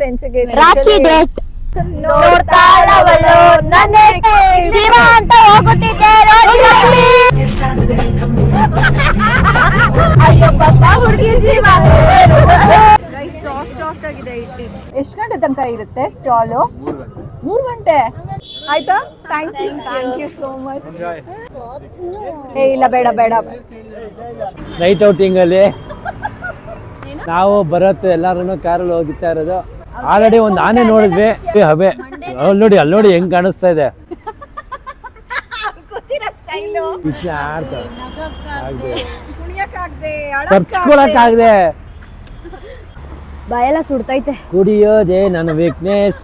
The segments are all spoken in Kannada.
ಫ್ರೆಂಡ್ಸ್ಗೆ ರಾಖಿ ಡೇಟ್ ನೋಡ್ತಾಳವಳು ನನ್ನೇ ಶಿವ ಅಂತ ಹೋಗುತ್ತಿದ್ದೆ ಹುಡುಗಿ ಜೀವ. ಸಾಫ್ಟ್ ಆಗಿದೆ ಇಡ್ಲಿ. ಎಷ್ಟು ಗಂಟೆ ತನಕ ಇರುತ್ತೆ ಸ್ಟಾಲು? 3 ಗಂಟೆ ಆಯ್ತಾ? Thank you so much. ಇಲ್ಲ ಬೇಡ ನೈಟ್ ಔಟಿಂಗ್ ಅಲ್ಲಿ ನಾವು ಭರತ್ ಎಲ್ಲಾರು ಕಾರಲ್ಲಿ ಹೋಗ್ತಾ ಇರೋದು. ಆಲ್ರೆಡಿ ಒಂದು ಆನೆ ನೋಡಿದ್ವಿ. ಹಬೆ ಅಲ್ಲಿ ನೋಡಿ ಹೆಂಗ್ ಕಾಣಿಸ್ತಾ ಇದೆ. ತರ್ಸ್ಕೊಳಕ್ಕಾಗದೆ ಬಾಯೆಲ್ಲ ಸುಡ್ತೈತೆ. ಕುಡಿಯೋದೇ ನನ್ನ weakness.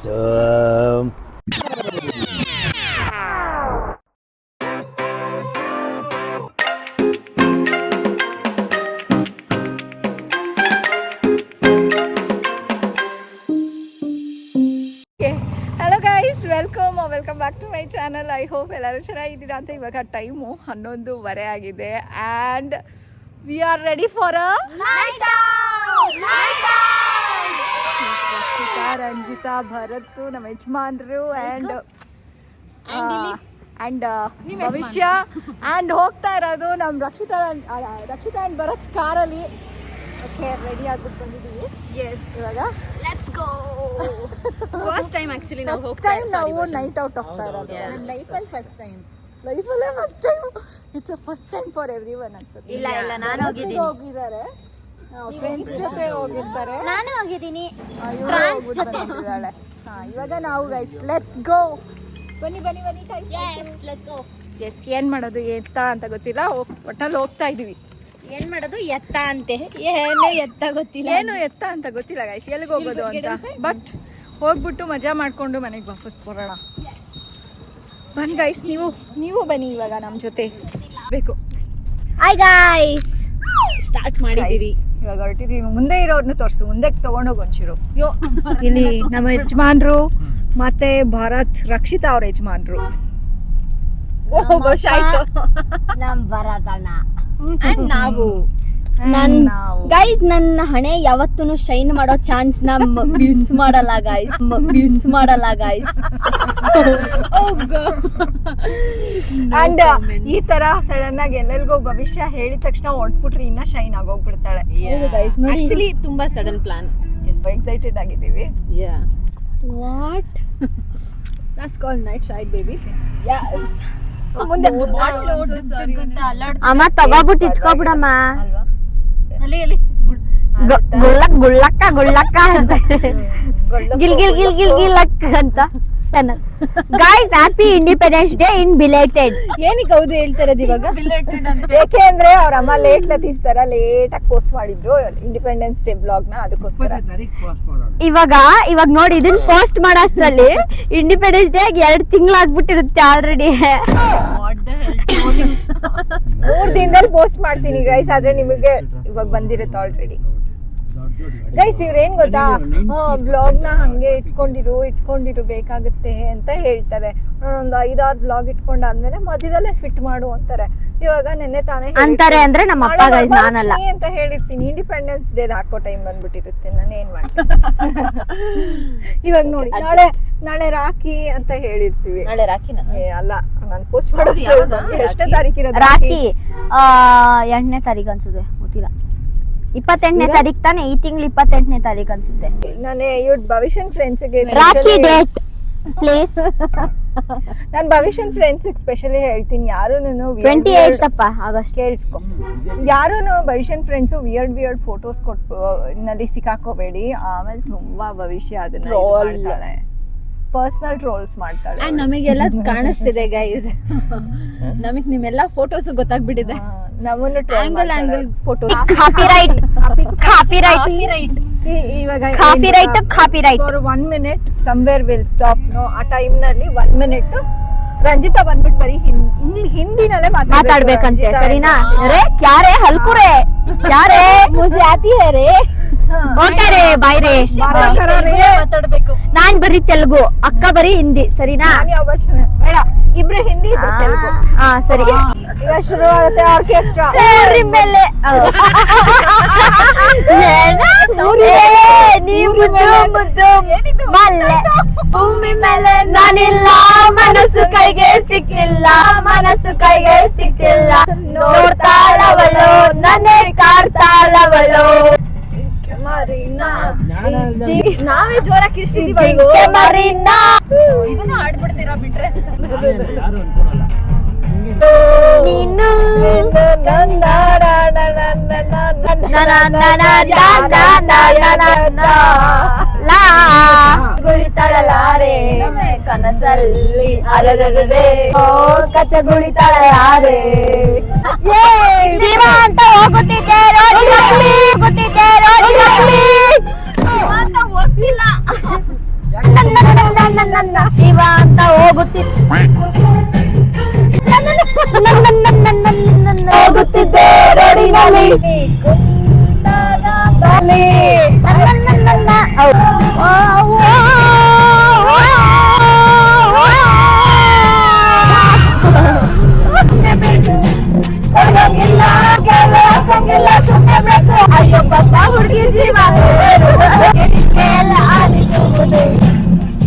Hello guys, welcome back to my channel. I hope ಎಲ್ಲರೂ ಚೆನ್ನಾಗಿದ್ದೀರಾ ಅಂತ. ಇವಾಗ ಟೈಮು 11:30 ಆಗಿದೆ and we are ready for a Rakshita, Ranjita, Bharat ನಮ್ಮ ಯಜಮಾನ್ರು ಆ್ಯಂಡ್ ಭವಿಷ್ಯ ಆ್ಯಂಡ್ ಹೋಗ್ತಾ ಇರೋದು ನಮ್ಮ ರಕ್ಷಿತಾ ಆ್ಯಂಡ್ ಭರತ್ ಕಾರಲ್ಲಿ. ಓಕೆ, ರೆಡಿ ಆಗ್ಬಿಟ್ಟು ಬಂದಿದ್ದೀವಿ. ಇವಾಗ let's go. First time actually ನಾವು ನೈಟ್ ಔಟ್ ಹೋಗ್ತಾ ಇರೋದು. ಲೈಫಲ್ಲಿ first time. It's a first time for everyone ಅನ್ಸುತ್ತೆ. ಇಲ್ಲ ನಾನು ಹೋಗಿದ್ದಾರೆ, ಫ್ರೆಂಡ್ಸ್ ಜೊತೆ ಹೋಗಿರ್ತಾರೆ. ನಾನು ಹೋಗಿದ್ದೀನಿ ಫ್ರೆಂಡ್ಸ್ ಜೊತೆ. ಇವಾಗ ನಾವು ಗೈಸ್ ಲೆಟ್ಸ್ ಗೋ. ಬನ್ನಿ ಲೆಟ್ಸ್ ಗೋ. ಏನ್ ಮಾಡೋದು ಎತ್ತ ಅಂತ ಗೊತ್ತಿಲ್ಲ, ಒಟ್ಟಲ್ಲಿ ಹೋಗ್ತಾ ಇದೀವಿ. ಏನ್ ಮಾಡೋದು ಎತ್ತ ಅಂತೆ, ಎತ್ತ ಗೊತ್ತಿಲ್ಲ, ಏನು ಎತ್ತ ಅಂತ ಗೊತ್ತಿಲ್ಲ ಗೈಸ್, ಎಲ್ಲಿಗೆ ಹೋಗೋದು ಅಂತ. ಬಟ್ ಹೋಗ್ಬಿಟ್ಟು ಮಜಾ ಮಾಡ್ಕೊಂಡು ಮನೆಗೆ ವಾಪಸ್ ಬರೋಣ. ಬನ್ನಿ ಗೈಸ್, ನೀವು ಬನ್ನಿ ಇವಾಗ ನಮ್ಮ ಜೊತೆ ಬೇಕು. ಹಾಯ್ ಗೈಸ್, ಸ್ಟಾರ್ಟ್ ಮಾಡಿದೀವಿ. ಇವಾಗ ಹೊರಟಿದೀವಿ. ಮುಂದೆ ಇರೋರ್ನ ತೋರಿಸು, ಮುಂದೆ ತಗೊಂಡೋಗಿ ಒಂಚೂರು. ಇಲ್ಲಿ ನಮ್ಮ ಯಜಮಾನ್ರು ಮತ್ತೆ ಭರತ್, ರಕ್ಷಿತಾ ಅವ್ರ ಯಜಮಾನ್ರು. ಆಯ್ತು, ನಮ್ ಭರತಣ್ಣ ನಾವು ಗೈಸ್. ನನ್ನ ಹಣೆ ಯಾವತ್ತೂ ಶೈನ್ ಮಾಡೋ ಚಾನ್ಸ್ ಮಿಸ್ ಮಾಡಲ್ಲ ಗೈಸ್. ಅಂಡ್ ಈ ತರ ಸಡನ್ ಆಗಿ ಎಲ್ಲೆಲ್ಗೋ ಭವಿಷ್ಯ ಹೇಳಿದ ತಕ್ಷಣ ಹೊಟ್ಬಿಟ್ರೆ ಇನ್ನ ಶೈನ್ ಆಗೋಗ್ಬಿಡ್ತಾಳೆ. ಆಕ್ಚುಲಿ ತುಂಬಾ ಸಡನ್ ಪ್ಲಾನ್. ಎಕ್ಸೈಟೆಡ್ ಆಗಿದ್ದೀವಿ. What that's called night ride baby. ಅಮ್ಮ ತಗೋಬಿಟ್ಟು ಇಟ್ಕೋಬಿಡಮ್ಮ. ಗುಳ್ಳಕ್ಕ ಅಂತ ಗಿಲ್ಗಿಲ್ಲಕ್ಕ ಅಂತ. Guys, happy Independence Day in belated. ಏನಕ್ಕೆ ಹೌದು ಹೇಳ್ತಾರದು ಇವಾಗ? ಯಾಕೆ ಅಂದ್ರೆ ಅವ್ರ ಅಮ್ಮ ಲೇಟ್ ಆಗಿ ಪೋಸ್ಟ್ ಮಾಡಿದ್ರು ಇಂಡಿಪೆಂಡೆನ್ಸ್ ಡೇ ಬ್ಲಾಗ್ ನ, ಅದಕ್ಕೋಸ್ಕರ. ಇವಾಗ ನೋಡಿ, ಇದನ್ನ ಪೋಸ್ಟ್ ಮಾಡೋಷ್ಟ್ರಲ್ಲಿ ಇಂಡಿಪೆಂಡೆನ್ಸ್ ಡೇ 2 ತಿಂಗಳಾಗ್ಬಿಟ್ಟಿರುತ್ತೆ ಆಲ್ರೆಡಿ. 3 ದಿನದಲ್ಲಿ ಪೋಸ್ಟ್ ಮಾಡ್ತೀನಿ ಗೈಸ್, ಆದ್ರೆ ನಿಮಗೆ ಇವಾಗ ಬಂದಿರುತ್ತೆ ಆಲ್ರೆಡಿ. ಗೈಸ್, ಇವ್ರೇನ್ ಗೊತ್ತಾ, ಬ್ಲಾಗ್ ನ ಹಂಗೆ ಇಟ್ಕೊಂಡಿರು ಬೇಕಾಗುತ್ತೆ ಅಂತ ಹೇಳ್ತಾರೆ. ನಾನೊಂದು 5-6 ಬ್ಲಾಗ್ ಇಟ್ಕೊಂಡಾದ್ಮೇಲೆ ಮಧ್ಯದಲ್ಲೇ ಫಿಟ್ ಮಾಡು ಅಂತಾರೆ. ಇವಾಗ ನೆನ್ನೆ ತಾನೇ ಅಂತಾರೆ ಅಂದ್ರೆ ನಮ್ಮ ಅಪ್ಪ ಗೈಸ್, ನಾನಲ್ಲ ಅಂತ ಹೇಳಿರ್ತೀನಿ. ಇಂಡಿಪೆಂಡೆನ್ಸ್ ಡೇ ಹಾಕೋ ಟೈಮ್ ಬಂದ್ಬಿಟ್ಟಿರುತ್ತೆ. ನಾನು ಏನ್ ಮಾಡ್ತೀನಿ ಇವಾಗ ನೋಡಿ, ನಾಳೆ ರಾಖಿ ಅಂತ ಹೇಳಿರ್ತೀವಿ. ನಾಳೆ ರಾಖಿನ ಅಲ್ಲ, ನಾನು ಪೋಸ್ಟ್ ಮಾಡೋದು ಎಷ್ಟನೇ ತಾರೀಕಿರೋದು? ರಾಖಿ 8ನೇ ತಾರೀಕು ಅನ್ಸುತ್ತೆ, ಗೊತ್ತಿಲ್ಲ. 28ನೇ ತಾರೀಕು ತಾನೆ, ಈ ತಿಂಗಳು 28ನೇ ತಾರೀಕು ಅನ್ಸುತ್ತೆ. ನಾನೇ ಇವ್ರ ಭವಿಷ್ಯನ್ ಫ್ರೆಂಡ್ಸ್ಗೆ ರಾಖಿ ಡೇಟ್ ಪ್ಲೀಸ್. ನಾನು ಭವಿಷ್ಯನ್ ಫ್ರೆಂಡ್ಸ್ ಸ್ಪೆಷಲಿ ಹೇಳ್ತೀನಿ, ಯಾರೂನು 28 ಆಗಸ್ಟ್ ಕೇಳಿಸ್ಕೊ. ಯಾರೂನು ಭವಿಷ್ಯನ್ ಫ್ರೆಂಡ್ಸು ವಿಯರ್ಡ್ ಫೋಟೋಸ್ ನಲ್ಲಿ ಸಿಕ್ಕಾಕೋಬೇಡಿ. ಆಮೇಲೆ ತುಂಬಾ ಭವಿಷ್ಯ ಅದನ್ನ ಮಾಡ್ತಾಳೆ, ಪರ್ಸನಲ್ ಟ್ರೋಲ್ಸ್ ಮಾಡ್ತಾಳೆ. ನಮಗೆಲ್ಲ ಕಾಣಿಸ್ತಿದೆ ಗೈಸ್, ನಮಗ್ ನಿಮ್ಮೆಲ್ಲ ಫೋಟೋಸ್ ಗೊತ್ತಾಗ್ಬಿಟ್ಟಿದೆ. ನಮ್ಮನ್ನು angle photo copyright for 1 minute somewhere will stop. No, ಆ ಟೈಮ್ ನಲ್ಲಿ 1 minute ರಂಜಿತಾ ಬಂದ್ಬಿಟ್ಟು ಬರೀ ಹಿಂದಿನಲ್ಲೇ ಮಾತಾಡ್ಬೇಕಂತೆ, ಸರಿನಾ? ಅರೆ ಕ್ಯಾರೆ ಹಲ್ಕುರೆ ಕ್ಯಾರೆ ಮುझे आती है रे ಓಕೆ ರೇ, ಬಾಯ್ ರೇ. ಮಾತಾಡ್ಬೇಕು. ನಾನ್ ಬರೀ ತೆಲುಗು, ಅಕ್ಕ ಬರೀ ಹಿಂದಿ, ಸರಿನಾ? ಬೇಡ, ಇಬ್ರು ಹಿಂದಿ ತೆಲುಗು. ಸರಿ. ಈಗ ಶುರು ಆಗುತ್ತೆ ಆರ್ಕೆಸ್ಟ್ರಾ. ಮೇಲೆ ನೀವು ಮುದ್ದು ಮಲ್ಲೆ ಭೂಮಿ ಮೇಲೆ ನಾನಿಲ್ಲ ಮನಸ್ಸು ಕೈಗೆ ಸಿಕ್ಕಿಲ್ಲ ಮನಸ್ಸು ಕೈಗೆ ಸಿಕ್ಕಿಲ್ಲ ನೋಡ್ತಾಳವಳು ನನ್ನೇ ಕಾಡ್ತಾಳವಳು ನಾವೇ ಜೋರ ಕಿರ್ಸಿದೀವಿ ಮರೀನಾ ಇದನ್ನ ಆಡ್ಬಿಡ್ತೀರಾ ಬಿಟ್ರೆ ನೀನು ಗುಳಿತಾಳಲಾರೆ ಕನಸಲ್ಲಿ ಅರರರೆ ಓ ಕಚ್ಚ ಗುಳಿತಾಳಲಾರೆ ಶಿವ ಅಂತ ಹೋಗುತ್ತಿದ್ದೆ ರೋಡಿ ಲಕ್ಷ್ಮಿ ಹೋಗುತ್ತಿದ್ದೆ ರೋಡಿ ಲಕ್ಷ್ಮಿ ಅಂತ ಹೋಗ್ತಿಲ್ಲ ಶಿವ ಅಂತ ಹೋಗುತ್ತಿದ್ದೆ ಹೋಗುತ್ತಿದ್ದೆ ರೋಡಿನಲ್ಲಿ ಅಯ್ಯೋ ಪಾಪ ಹುಡುಗಿ ಜೀವ ಎಲ್ಲ ಆಲಿಸುವುದೇ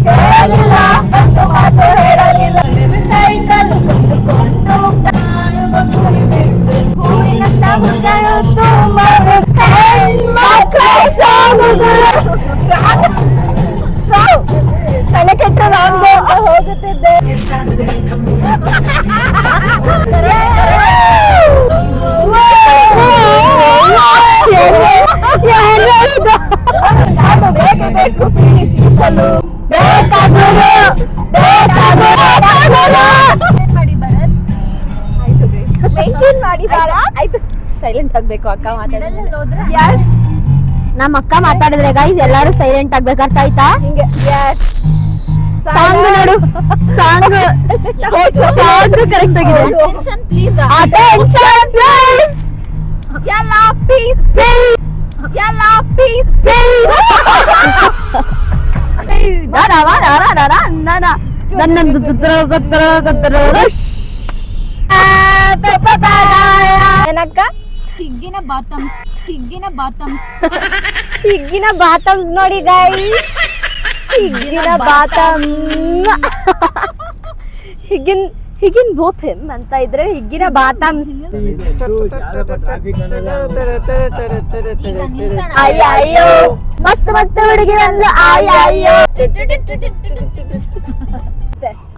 ಹೇಳಲಿಲ್ಲ ಒಂದು ಮಾತು ಹೇಳಲಿಲ್ಲ ಸೈಕಲ್ ಕೊಂಡುಕೊಂಡು ಹೂವಿನಂತ ಹುಡುಗರು ತುಂಬ ಹೆಣ್ಮಕ್ಳ ತಲೆ ಕೆಟ್ಟ ರಾಂಗೋ ಹೋಗುತ್ತಿದ್ದೆ ಬೇಕು ಪ್ರೀತಿಸಲು ಬೇಕಾಗುರು ಮೇಂಟೈನ್ ಮಾಡಿ ಬಾರ ಆಯ್ತು ಸೈಲೆಂಟ್ ಆಗ್ಬೇಕು ಅಕ್ಕ ಮಾತಾಡೋದು ಯಸ್ ನಮ್ಮ ಅಕ್ಕ ಮಾತಾಡಿದ್ರೆ ಗೈಸ್ ಎಲ್ಲಾರು ಸೈಲೆಂಟ್ ಆಗ್ಬೇಕು ಅರ್ಥ ಆಯ್ತಾ ಹಿಂಗೆ ಯಸ್ ಸಾಂಗ್ ನೋಡು ಸಾಂಗ್ ಕರೆಕ್ಟ್ ಆಗಿದೆ ಅಟೆನ್ಷನ್ ಪ್ಲೀಸ್ ಅಟೆನ್ಷನ್ ಪ್ಲೀಸ್ ಎಲ್ಲ ಪೀಸ್ ಎಲ್ಲ ಪೀಸ್ ಏನಕ್ಕ ಹಿಗ್ಗಿನ ಬಾತಮ್ಸ್ ನೋಡಿ ಗೈ ಹಿಗ್ಗಿನ ಬಾತಮ್ ಹಿಗಿನ್ ಬೋಥೆಮ್ ಅಂತ ಇದ್ರೆ ಹಿಗ್ಗಿನ ಬಾತಮ್ಸ್ ಅಯ್ಯೋ ಮಸ್ತ್ ಹುಡುಗಿ ಬಂದ್ಲು ಅಯ್ಯೋ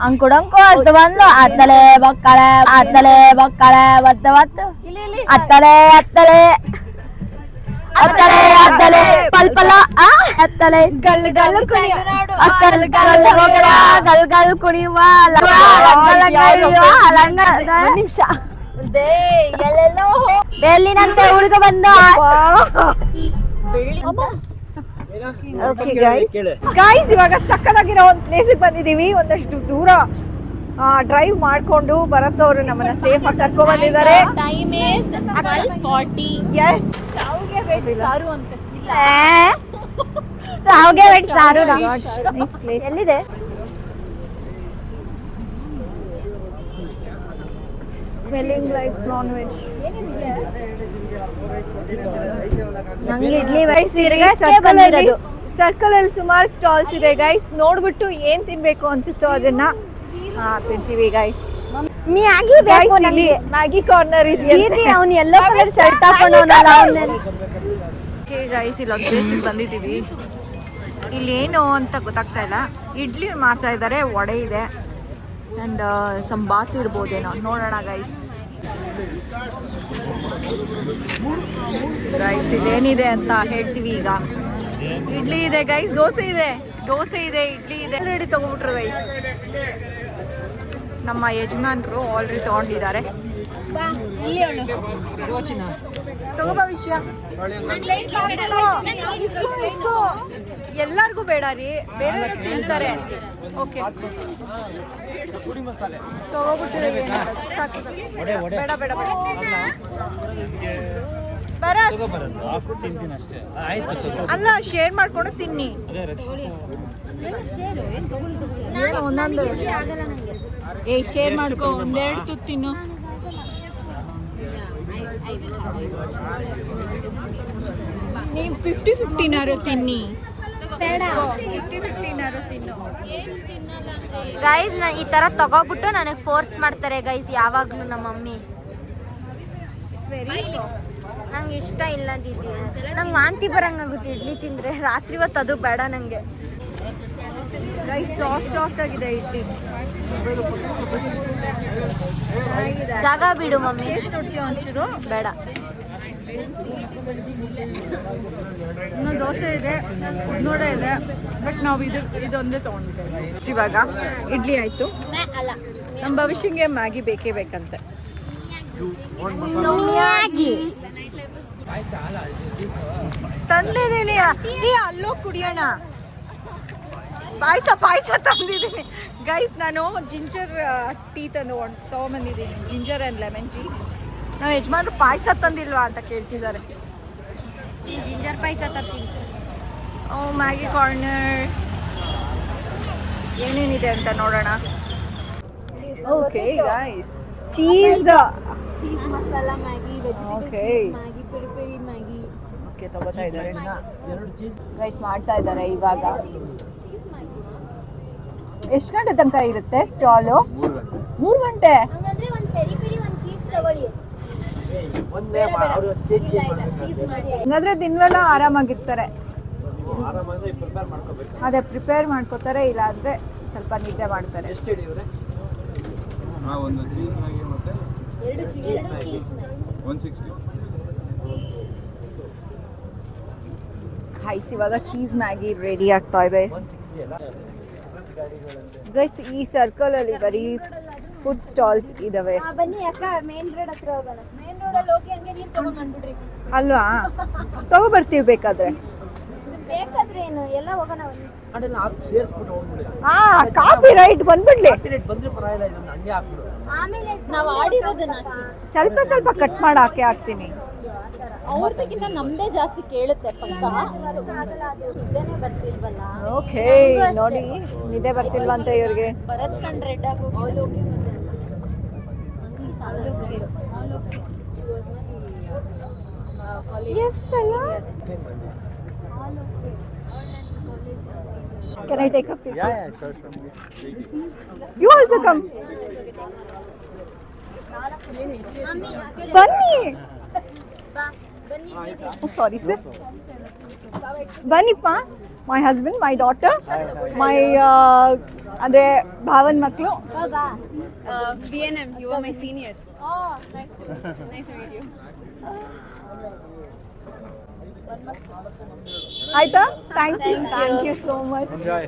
ಅಂಕುಡಂಕು ಅತ್ತು ಬಂದ್ಲು ಅತ್ತಲೆ ಬಕ್ಕಳೆ ಒತ್ತು ಅತ್ತಲೆ ಪಲ್ಪಲ ಅತ್ತಲೆ ಗಲ್ ಕುಣಿಯುವ ನಿಮಿಷ ಬೆಳ್ಳಿನಂತೆ ಹುಡುಗ ಬಂದ ಓಕೆ ಗೈಸ್ ಇವಾಗ ಸಕ್ಕದಾಗಿರೋ ಒಂದು ಪ್ಲೇಸಿಗೆ ಬಂದಿದೀವಿ ಒಂದಷ್ಟು ದೂರ ಡ್ರೈವ್ ಮಾಡ್ಕೊಂಡು ಭರತ್ ಅವರು ನಮ್ಮನ್ನ ಸೇಫ್ ಆಗಿ ಕರ್ಕೊಂಡ್ ಬಂದಿದ್ದಾರೆ ಟೈಮ್ ಇಸ್ 12:40 ಎಸ್ ಶಾವಿಗೆ ವೇಟ್ ಸಾರು ಅಂತ ಶಾವಿಗೆ ವೇಟ್ ಸಾರು ನೈಸ್ ಪ್ಲೇಸ್ ಎಲ್ಲಿದೆ ಸ್ಮೆಲ್ಲಿಂಗ್ ಲೈಕ್ ನಾನ್ ವೆಜ್ ನಂಗೆ ಇಡ್ಲಿ ಸರ್ಕಲ್ ಅಲ್ಲಿ ಸುಮಾರು ಸ್ಟಾಲ್ಸ್ ಇದೆ ಗೈಸ್ ನೋಡ್ಬಿಟ್ಟು ಏನ್ ತಿನ್ಬೇಕು ಅನ್ಸುತ್ತೋ ಅದನ್ನ ತಿಂತೀವಿ ಗೈಸ್ ಮ್ಯಾಗಿ ಬೇಕು ನನಗೆ ಮ್ಯಾಗಿ ಕಾರ್ನರ್ ಇದೆಯಾ ಅವ್ನು ಎಲ್ಲೋ ಕಲರ್ ಶರ್ಟ್ ಹಾಕೊಂಡವನಲ್ಲ ಅವನ್ನ ಗೈಸ್ ಇಲ್ಲೊಂದು ಪ್ಲೇಸಿಗೆ ಬಂದಿದ್ದೀವಿ ಇಲ್ಲಿ ಏನು ಅಂತ ಗೊತ್ತಾಗ್ತಾ ಇಲ್ಲ ಇಡ್ಲಿ ಮಾಡ್ತಾ ಇದ್ದಾರೆ ವಡೆ ಇದೆ ಆ್ಯಂಡ್ ಸಮ್ ಬಾತ್ ಇರ್ಬೋದೇನೋ ನೋಡೋಣ ಗೈಸ್ ಇಲ್ಲೇನಿದೆ ಅಂತ ಹೇಳ್ತೀವಿ ಈಗ ಇಡ್ಲಿ ಇದೆ ಗೈಸ್ ದೋಸೆ ಇದೆ ಇಡ್ಲಿ ಇದೆ ಆಲ್ರೆಡಿ ತಗೊಂಡ್ಬಿಟ್ರು ಗೈಸ್ ನಮ್ಮ ಯಜಮಾನ್ರು ಆಲ್ರೆಡಿ ತಗೊಂಡಿದ್ದಾರೆ ತಗೋಬಾ ವಿಷಯ ಎಲ್ಲರಿಗೂ ಬೇಡ ರೀ ಬೇರೆ ತಿಂತಾರೆ ಓಕೆ ತಗೋಬಿಟ್ಟಿರಿ ಸಾಕು ಬೇಡ ಬೇಡ ಅಲ್ಲ ಶೇರ್ ಮಾಡ್ಕೊಂಡು ತಿನ್ನಿ ಒಂದೊಂದು ಶೇರ್ ಮಾಡ್ಕೊ ಒಂದೆರಡು ತುತ್ತು ತಿನ್ನು ನೀವು 50-50 ತಿನ್ನಿ ಗೈಸ್ ಈ ತರ ತಗೋಬಿಟ್ಟು ನನಗೆ ಫೋರ್ಸ್ ಮಾಡ್ತಾರೆ ಗೈಸ್ ಯಾವಾಗ್ಲೂ ನಮ್ಮ ಮಮ್ಮಿ. ನಂಗೆ ಇಷ್ಟ ಇಲ್ಲ ದೀದಿ, ನಂಗೆ ವಾಂತಿ ಬರಂಗಾಗುತ್ತೆ ಇಡ್ಲಿ ತಿಂದ್ರೆ. ರಾತ್ರಿ ಹೊತ್ತು ಅದು ಬೇಡ ನಂಗೆ. ಗೈಸ್ ಸಾಫ್ಟ್ ಆಗಿದೆ ಇಡ್ಲಿ. ಜಾಗ ಬಿಡು ಮಮ್ಮಿ. ಒಂಚೂರು ಬೇಡ. ಇನ್ನೂ ದೋಸೆ ಇದೆ, ನೋಡೇ ಇದೆ, ಬಟ್ ನಾವು ಇದೊಂದೇ ತೊಗೊಂಡಿದ್ದೇವೆ. ಇವಾಗ ಇಡ್ಲಿ ಆಯಿತು. ನಮ್ಮ ಭವಿಷ್ಯಂಗೆ ಮ್ಯಾಗಿ ಬೇಕೇ ಬೇಕಂತೆ. ತಂದಿದ್ದೀನಿ ರೀ, ಅಲ್ಲೋ ಕುಡಿಯೋಣ. ಪಾಯಸ ತಂದಿದ್ದೀನಿ ಗೈಸ್. ನಾನು ಜಿಂಜರ್ ಟೀ ತೊಗೊಂಬಂದಿದ್ದೀನಿ, ಜಿಂಜರ್ ಆ್ಯಂಡ್ ಲೆಮನ್ ಟೀ. ನಾವು ಯಜಮಾನ್ರು ಪಾಯಸ ತಂದಿಲ್ವಾ ಅಂತ ಕೇಳ್ತಿದ್ದಾರೆ. ಜಿಂಜರ್ ಪಾಯಸ ತರ್ತೀನಿ. ಓ ಮ್ಯಾಗಿ ಕಾರ್ನರ್ ಏನೇನಿದೆ ಅಂತ ನೋಡೋಣ. Okay guys, cheese masala Maggi, okay Maggi, peri peri Maggi. Okay ತಗೋತಾ ಇದ್ದಾರೆ ಗೈಸ್, ಮಾಡ್ತಾ ಇದ್ದಾರೆ ಇವಾಗ. ಎಷ್ಟು ಗಂಟೆ ತನಕ ಇರುತ್ತೆ ಸ್ಟಾಲು? 3 ಗಂಟೆ. ಹಂಗಂದ್ರೆ ಒಂದು ಪೆರಿ ಪೆರಿ ಒಂದು ಚೀಸ್ ತಗೊಳ್ಳಿ. ಹಂಗಾದ್ರೆ ದಿನವೆಲ್ಲ ಆರಾಮಾಗಿರ್ತಾರೆ. ಅದೇ ಪ್ರಿಪೇರ್ ಮಾಡ್ಕೋತಾರೆ, ಇಲ್ಲ ಅಂದ್ರೆ ಸ್ವಲ್ಪ ನಿದ್ದೆ ಮಾಡ್ತಾರೆ. ಒಂದು ಚೀಸ್ ಮ್ಯಾಗಿ ಮತ್ತೆ 2 ಚೀಸ್ 160. ಗೈಸ್ ಇವಾಗ ಚೀಸ್ ಮ್ಯಾಗಿ ರೆಡಿ ಆಗ್ತಾ ಇದೆ. ಗೈಸ್ ಈ ಸರ್ಕಲ್ ಅಲ್ಲಿ ಬರೀ ಫುಡ್ ಸ್ಟಾಲ್ಸ್ ಇದಾವೆ ಬನ್ನಿ ಅಕ್ಕ, ಮೇನ್ ರೋಡ್ ಹತ್ರ ಹೋಗೋಣ. ಮೇನ್ ರೋಡ್ ಅಲ್ಲಿ ಹೋಗಿ ಹಂಗೆ ನೀರು ತಗೊಂಡ್ ಬಂದ್ಬಿಡ್ರಿ. ಅಲ್ವಾ, ತಗೋಬರ್ತೀವಿ ಬೇಕಾದ್ರೆ. ಬೇಕಾದ್ರೆ ಏನು ಎಲ್ಲ ಹೋಗೋಣ. ಕಾಪಿ ರೈಟ್ ಬಂದ್ಬಿಡ್ಲಿ. ಆಮೇಲೆ ನಾವು ಆಡಿರೋದನ್ನ ಸ್ವಲ್ಪ ಸ್ವಲ್ಪ ಕಟ್ ಮಾಡಿ ಹಾಕ್ತೀನಿ. ಅವ್ರದಕ್ಕಿಂತ ನಮ್ದೇ ಜಾಸ್ತಿ ಕೇಳುತ್ತೆ ಪಕ್ಕ. ನಿದ್ದೆನೇ ಬರ್ತಿಲ್ವಲ್ಲ. ಓಕೆ ನೋಡಿ, ನಿದ್ದೆ ಬರ್ತಿಲ್ವಾ ಅಂತ ಇವ್ರಿಗೆ. ಬರತ್ ಕಂಡ್ ರೆಡ್ ಆಗೋಗಿ ಎಸ್ ಅಲ್ಲ. Can I take a picture? Yeah, sure. You also come. ಬನ್ನಿ. Sorry sir. ಬನ್ನಿಪ್ಪ. My husband, my daughter, my ಅಂದರೆ ಭಾವನ್ ಮಕ್ಕಳು. BNM, you are my senior. Oh, nice to meet you. ಆಯ್ತಾ? Thank you so much. Enjoy.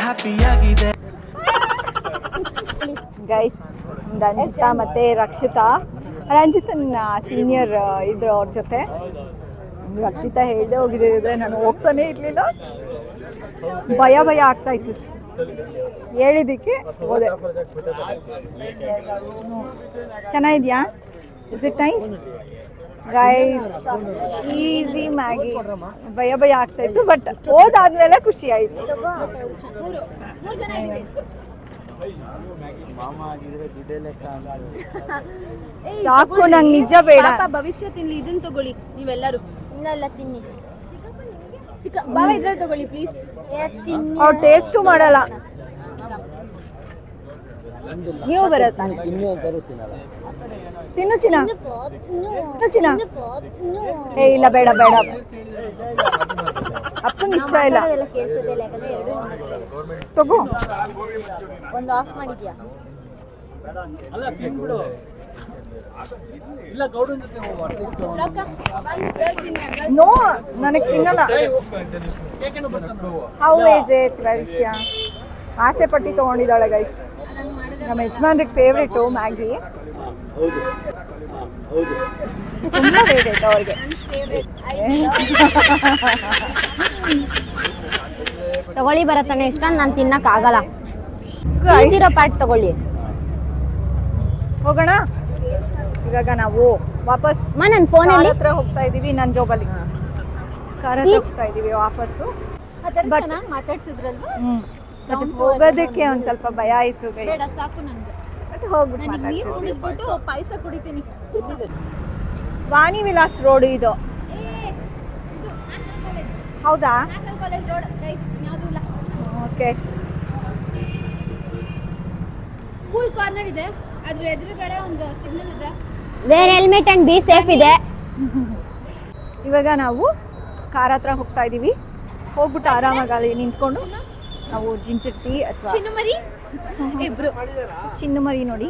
ಹ್ಯಾಪಿಯಾಗಿದೆ. ಗೈಸ್, ರಂಜಿತಾ ಮತ್ತೆ ರಕ್ಷಿತಾ. ರಂಜಿತನ ಸೀನಿಯರ್ ಇದ್ರು ಅವ್ರ ಜೊತೆ. ರಕ್ಷಿತಾ ಹೇಳ್ದೆ ಹೋಗಿದ್ರೆ ನಾನು ಹೋಗ್ತಾನೆ ಇರಲಿಲ್ಲ, ಭಯ ಆಗ್ತಾ ಇತ್ತು. ಹೇಳಿದ್ದಕ್ಕೆ ಹೋದೆ. ಚೆನ್ನಾಗಿದ್ಯಾ? Is it nice guys? Cheesy Maggi. ಭಯ ಆಗ್ತಾ ಇತ್ತು, ಬಟ್ ಹೋದಾದ್ಮೇಲೆ ಖುಷಿ ಆಯಿತು. ಸಾಕು, ನಂಗೆ ನಿಜ ಬೇಡ. ಭವಿಷ್ಯ ತಿನ್ಲಿ, ಇದನ್ನ ತಗೊಳ್ಳಿ ನೀವೆಲ್ಲರೂ. ಇಲ್ಲ ತಿನ್ನಿ. ಚಿಕ್ಕ ಬಾವ ಇದ್ರಲ್ಲಿ ತಗೊಳ್ಳಿ ಪ್ಲೀಸ್. ತಿನ್ನಿ. ಅವ್ರು ಟೇಸ್ಟು ಮಾಡಲ್ಲ. ನೀವು ಬರತ್ತಾ? ತಿನ್ನು ಚಿನ್ನ, ತಿನ್ನು ಚಿನ್ನ. ಏ ಇಲ್ಲ, ಬೇಡ. ಅಪ್ಪಂಗೆ ಇಷ್ಟ ಇಲ್ಲ. ಕೇಳಿಸೋದಿಲ್ಲ, ಯಾಕಂದ್ರೆ 2 ನಿಮಿಷ ತಗೋ. ಒಂದು ಆಫ್ ಮಾಡಿದ್ಯಾ? ನೋ, ನನಗೆ ತಿನ್ನಲ್ಲ. ಹೌ ಇಸ್ ಇಟ್ ವೈಶ್ಯ? ಆಸೆ ಪಟ್ಟಿ ತೊಗೊಂಡಿದ್ದಾಳೆ ಗೈಸ್. ನಮ್ಮ ಯಜಮಾನ್ರಿಗೆ ಫೇವ್ರೇಟು ಮ್ಯಾಗಿ. ತುಂಬ ಫೇವ್ರೇಟ್ ಅವ್ರಿಗೆ. ತಗೊಳ್ಳಿ ಬರತ್ತಾನೆ. ಇಷ್ಟೊಂದು ನಾನು ತಿನ್ನಕ್ ಆಗಲ್ಲ. ಚೀಸ್ ಇರೋ ಪ್ಯಾಟ್ ತಗೊಳ್ಳಿ. ಹೋಗೋಣ ಇವಾಗ. ನಾವು ವಾಪಸ್ ನನ್ನ ಫೋನಲ್ಲಿ ಹತ್ರ ಹೋಗ್ತಾ ಇದೀವಿ. ನನ್ನ ಜೋಬಲ್ಲಿ ಕಾರ ಹೋಗ್ತಾ ಇದೀವಿ ವಾಪಸ್ಸು. ಮಾತಾಡ್ತಿದ್ರಲ್ವಾ? ಹೋಗೋದಕ್ಕೆ ಒಂದು ಸ್ವಲ್ಪ ಭಯ ಆಯಿತು. ಬೇಡ, ಸಾಕು ನಂಗೆ. ಮತ್ತೆ ಹೋಗ್ಬಿಟ್ಟು ಮಾತಾಡ್ಸಿ. ಕುಡಿದ್ಬಿಟ್ಟು ಪಾಯಸ ಕುಡಿತೀನಿ. ವಾಣಿ ವಿಲಾಸ್ ರೋಡ್ ಇದು. ಹೌದಾ? ನ್ಯಾಷನಲ್ ಕಾಲೇಜ್ ರೋಡ್ ಗೈಸ್, ಯಾವುದು ಇಲ್ಲ. ಓಕೆ. ಕೂಲ್ ಕಾರ್ನರ್ ಇದೆ, ಅದ್ರ ಎದುರುಗಡೆ ಒಂದು ಸಿಗ್ನಲ್ ಇದೆ. Wear helmet and be safe ಇದೆ. ಇವಾಗ ನಾವು ಕಾರ್ ಹತ್ರ ಹೋಗ್ತಾ ಇದೀವಿ. ಹೋಗ್ಬಿಟ್ಟು ಆರಾಮಾಗಿ ಅಲ್ಲಿ ನಿಂತ್ಕೊಂಡು ನಾವು ಜಿಂಚಿರ್ತಿ ಅಥವಾ ಚಿನ್ನುಮರಿ ಇಬ್ರು. ಚಿನ್ನುಮರಿ ನೋಡಿ.